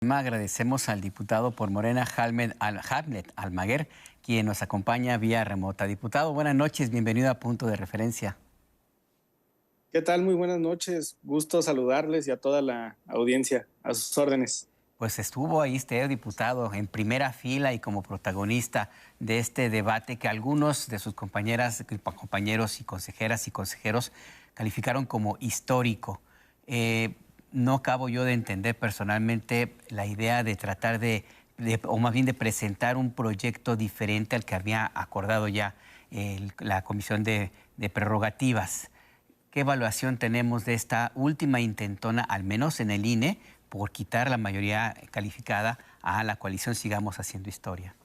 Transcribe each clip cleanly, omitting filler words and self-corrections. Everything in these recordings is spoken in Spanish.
tema agradecemos al diputado por Morena, Hamlet Almaguer, quien nos acompaña vía remota. Diputado, buenas noches, bienvenido a Punto de Referencia. ¿Qué tal? Muy buenas noches. Gusto saludarles y a toda la audiencia. A sus órdenes. Pues estuvo ahí usted, diputado, en primera fila y como protagonista de este debate que algunos de sus compañeros y consejeras y consejeros calificaron como histórico. No acabo yo de entender personalmente la idea de tratar o más bien de presentar un proyecto diferente al que había acordado ya la Comisión de Prerrogativas. ¿Qué evaluación tenemos de esta última intentona, al menos en el INE, por quitar la mayoría calificada a la coalición Sigamos Haciendo Historia?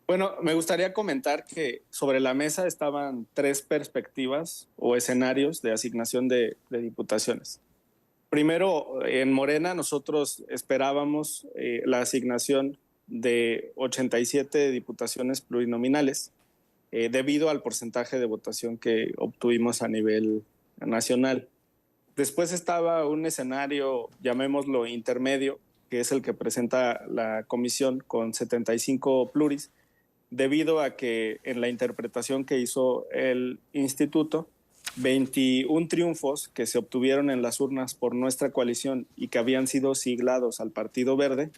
Bueno, me gustaría comentar que sobre la mesa estaban 3 perspectivas o escenarios de asignación de diputaciones. Primero, en Morena nosotros esperábamos la asignación de 87 diputaciones plurinominales debido al porcentaje de votación que obtuvimos a nivel nacional. Después estaba un escenario, llamémoslo intermedio, que es el que presenta la comisión con 75 pluris, debido a que en la interpretación que hizo el instituto, 21 triunfos que se obtuvieron en las urnas por nuestra coalición y que habían sido siglados al Partido Verde,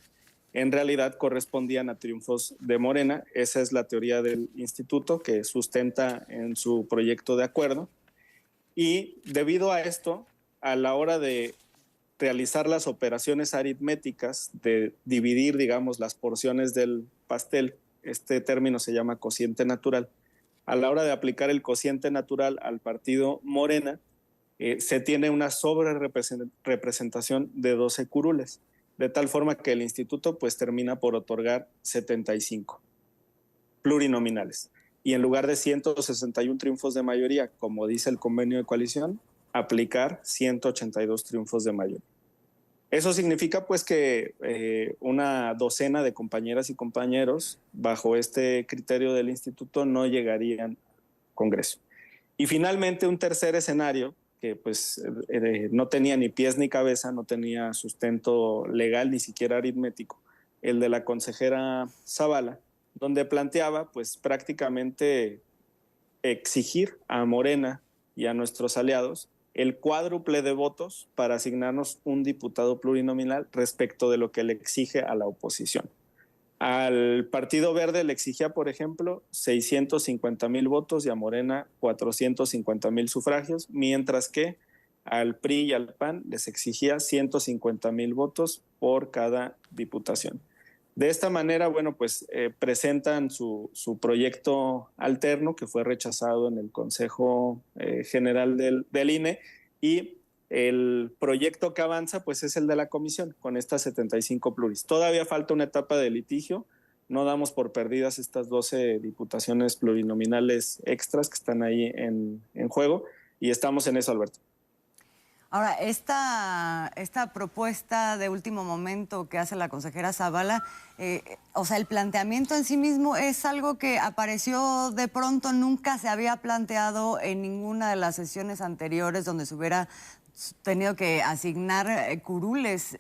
en realidad correspondían a triunfos de Morena. Esa es la teoría del instituto que sustenta en su proyecto de acuerdo. Y debido a esto, a la hora de realizar las operaciones aritméticas, de dividir, digamos, las porciones del pastel, este término se llama cociente natural, a la hora de aplicar el cociente natural al partido Morena, se tiene una sobrerepresentación de 12 curules, de tal forma que el instituto pues termina por otorgar 75 plurinominales. Y en lugar de 161 triunfos de mayoría, como dice el convenio de coalición, aplicar 182 triunfos de mayoría. Eso significa pues que una docena de compañeras y compañeros bajo este criterio del instituto no llegarían al Congreso. Y finalmente un tercer escenario que pues no tenía ni pies ni cabeza, no tenía sustento legal ni siquiera aritmético, el de la consejera Zavala, donde planteaba pues prácticamente exigir a Morena y a nuestros aliados el cuádruple de votos para asignarnos un diputado plurinominal respecto de lo que le exige a la oposición. Al Partido Verde le exigía, por ejemplo, 650,000 votos y a Morena 450,000 sufragios, mientras que al PRI y al PAN les exigía 150,000 votos por cada diputación. De esta manera, bueno, pues presentan su proyecto alterno que fue rechazado en el Consejo General del INE, y el proyecto que avanza pues es el de la comisión con estas 75 pluris. Todavía falta una etapa de litigio, no damos por perdidas estas 12 diputaciones plurinominales extras que están ahí en juego y estamos en eso, Alberto. Ahora, esta propuesta de último momento que hace la consejera Zavala, o sea, el planteamiento en sí mismo es algo que apareció de pronto, nunca se había planteado en ninguna de las sesiones anteriores donde se hubiera tenido que asignar curules,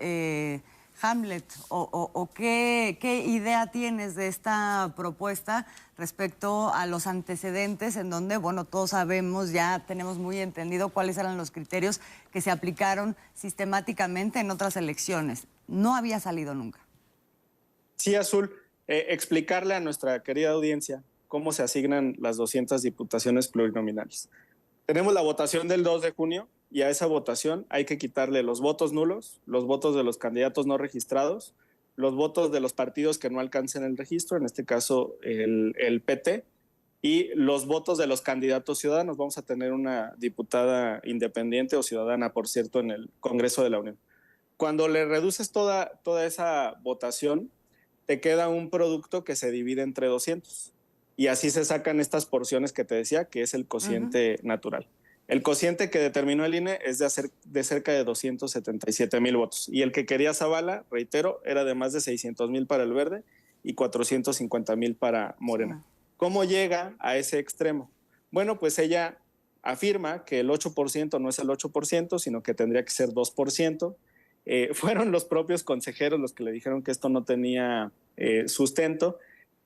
Hamlet, o qué idea tienes de esta propuesta respecto a los antecedentes en donde, bueno, todos sabemos, ya tenemos muy entendido cuáles eran los criterios que se aplicaron sistemáticamente en otras elecciones. No había salido nunca. Sí, Azul, explicarle a nuestra querida audiencia cómo se asignan las 200 diputaciones plurinominales. Tenemos la votación del 2 de junio y a esa votación hay que quitarle los votos nulos, los votos de los candidatos no registrados, los votos de los partidos que no alcancen el registro, en este caso el PT, y los votos de los candidatos ciudadanos. Vamos a tener una diputada independiente o ciudadana, por cierto, en el Congreso de la Unión. Cuando le reduces toda esa votación, te queda un producto que se divide entre 200. Y así se sacan estas porciones que te decía, que es el cociente natural. El cociente que determinó el INE es de cerca de 277,000 votos. Y el que quería Zavala, reitero, era de más de 600,000 para el Verde y 450,000 para Morena. ¿Cómo llega a ese extremo? Bueno, pues ella afirma que el 8% no es el 8%, sino que tendría que ser 2%. fueron los propios consejeros los que le dijeron que esto no tenía sustento,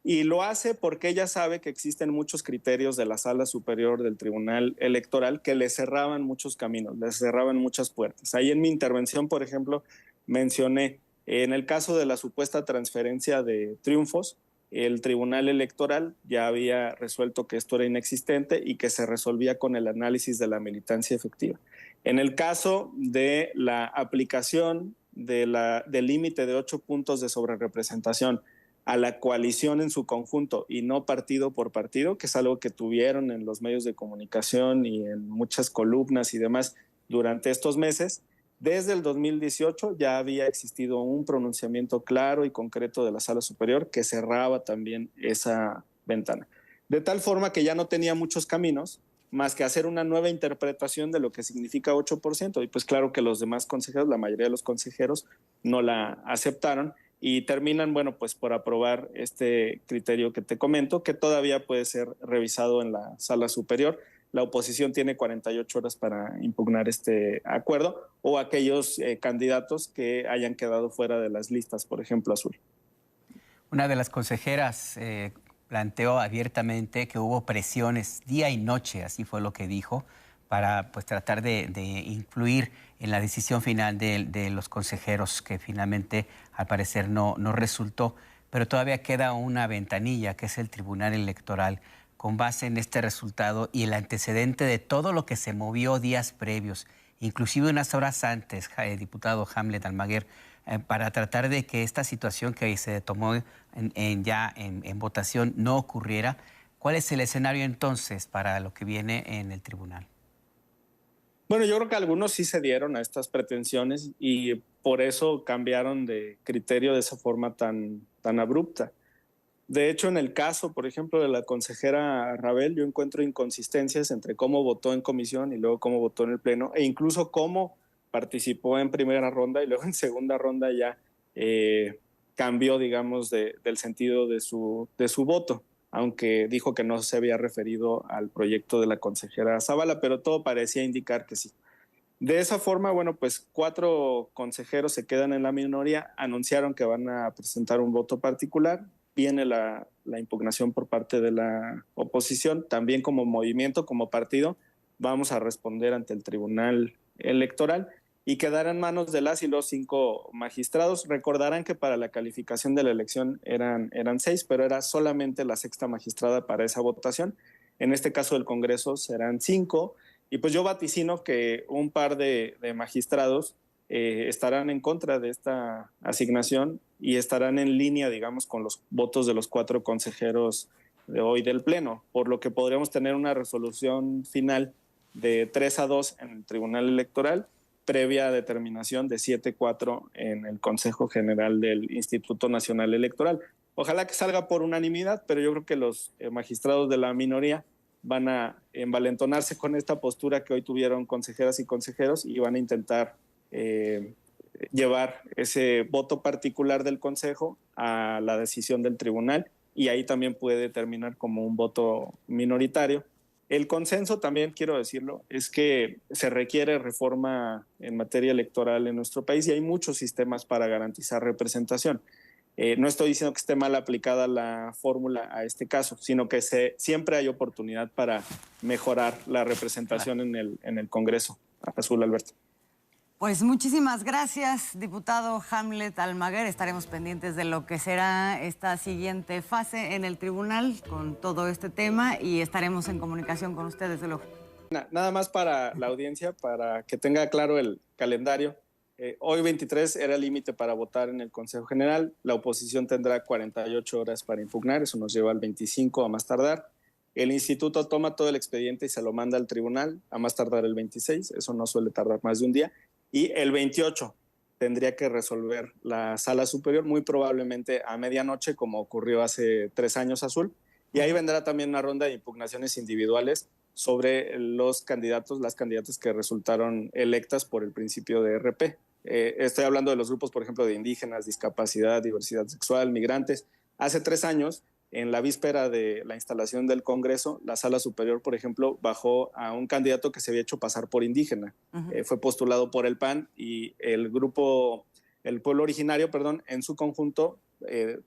y lo hace porque ella sabe que existen muchos criterios de la Sala Superior del Tribunal Electoral que le cerraban muchos caminos, le cerraban muchas puertas. Ahí en mi intervención, por ejemplo, mencioné, en el caso de la supuesta transferencia de triunfos, el Tribunal Electoral ya había resuelto que esto era inexistente y que se resolvía con el análisis de la militancia efectiva. En el caso de la aplicación del límite de 8 puntos de sobrerepresentación a la coalición en su conjunto y no partido por partido, que es algo que tuvieron en los medios de comunicación y en muchas columnas y demás durante estos meses, desde el 2018 ya había existido un pronunciamiento claro y concreto de la Sala Superior que cerraba también esa ventana. De tal forma que ya no tenía muchos caminos más que hacer una nueva interpretación de lo que significa 8%. Y pues claro que los demás consejeros, la mayoría de los consejeros, no la aceptaron y terminan, bueno, pues por aprobar este criterio que te comento, que todavía puede ser revisado en la Sala Superior. La oposición tiene 48 horas para impugnar este acuerdo o aquellos candidatos que hayan quedado fuera de las listas, por ejemplo, Azul. Una de las consejeras planteó abiertamente que hubo presiones día y noche, así fue lo que dijo, para pues tratar de influir en la decisión final de los consejeros, que finalmente al parecer no resultó. Pero todavía queda una ventanilla, que es el Tribunal Electoral. Con base en este resultado y el antecedente de todo lo que se movió días previos, inclusive unas horas antes, diputado Hamlet Almaguer, para tratar de que esta situación que se tomó en votación no ocurriera, ¿cuál es el escenario entonces para lo que viene en el tribunal? Bueno, yo creo que algunos sí se dieron a estas pretensiones y por eso cambiaron de criterio de esa forma tan abrupta. De hecho, en el caso, por ejemplo, de la consejera Rabel, yo encuentro inconsistencias entre cómo votó en comisión y luego cómo votó en el Pleno, e incluso cómo participó en primera ronda y luego en segunda ronda ya cambió, digamos, del sentido de su voto, aunque dijo que no se había referido al proyecto de la consejera Zavala, pero todo parecía indicar que sí. De esa forma, bueno, pues 4 consejeros se quedan en la minoría, anunciaron que van a presentar un voto particular, viene la impugnación por parte de la oposición, también como movimiento, como partido, vamos a responder ante el Tribunal Electoral y quedará en manos de las y los 5 magistrados. Recordarán que para la calificación de la elección eran 6, pero era solamente la 6ª magistrada para esa votación. En este caso del Congreso serán 5, y pues yo vaticino que un par de magistrados estarán en contra de esta asignación y estarán en línea, digamos, con los votos de los 4 consejeros de hoy del Pleno, por lo que podríamos tener una resolución final de 3-2 en el Tribunal Electoral, previa determinación de 7-4 en el Consejo General del Instituto Nacional Electoral. Ojalá que salga por unanimidad, pero yo creo que los magistrados de la minoría van a envalentonarse con esta postura que hoy tuvieron consejeras y consejeros y van a intentar llevar ese voto particular del Consejo a la decisión del tribunal, y ahí también puede terminar como un voto minoritario. El consenso, también quiero decirlo, es que se requiere reforma en materia electoral en nuestro país y hay muchos sistemas para garantizar representación. No estoy diciendo que esté mal aplicada la fórmula a este caso, sino que siempre hay oportunidad para mejorar la representación en el Congreso. Azul, Alberto. Pues muchísimas gracias, diputado Hamlet Almaguer. Estaremos pendientes de lo que será esta siguiente fase en el tribunal con todo este tema y estaremos en comunicación con ustedes, desde luego. Nada más para la audiencia, para que tenga claro el calendario. Hoy 23 era el límite para votar en el Consejo General. La oposición tendrá 48 horas para impugnar, eso nos lleva al 25 a más tardar. El instituto toma todo el expediente y se lo manda al tribunal a más tardar el 26, eso no suele tardar más de un día. Y el 28 tendría que resolver la Sala Superior, muy probablemente a medianoche, como ocurrió hace 3 años, Azul. Y ahí vendrá también una ronda de impugnaciones individuales sobre los candidatos, las candidatas que resultaron electas por el principio de RP. Estoy hablando de los grupos, por ejemplo, de indígenas, discapacidad, diversidad sexual, migrantes. Hace 3 años en la víspera de la instalación del Congreso, la Sala Superior, por ejemplo, bajó a un candidato que se había hecho pasar por indígena. Fue postulado por el PAN y el pueblo originario, en su conjunto,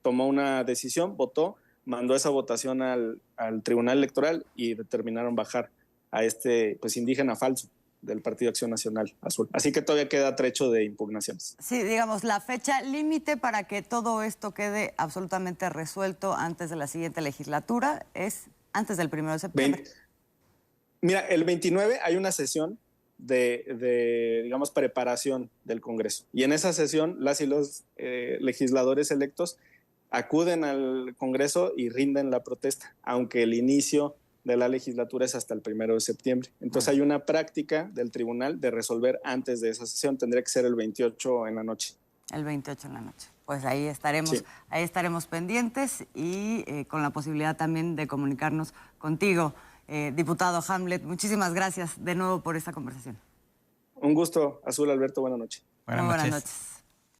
tomó una decisión, votó, mandó esa votación al Tribunal Electoral y determinaron bajar a este indígena falso del Partido Acción Nacional Azul. Así que todavía queda trecho de impugnaciones. Sí, digamos, la fecha límite para que todo esto quede absolutamente resuelto antes de la siguiente legislatura es antes del 1 de septiembre. Mira, el 29 hay una sesión digamos, preparación del Congreso. Y en esa sesión, las y los legisladores electos acuden al Congreso y rinden la protesta, aunque el inicio de la legislatura es hasta el 1 de septiembre. Entonces hay una práctica del tribunal de resolver antes de esa sesión. Tendría que ser el 28 en la noche. El 28 en la noche. Pues ahí estaremos pendientes y con la posibilidad también de comunicarnos contigo, diputado Hamlet. Muchísimas gracias de nuevo por esta conversación. Un gusto, Azul, Alberto. Buenas noches. Muy buenas noches.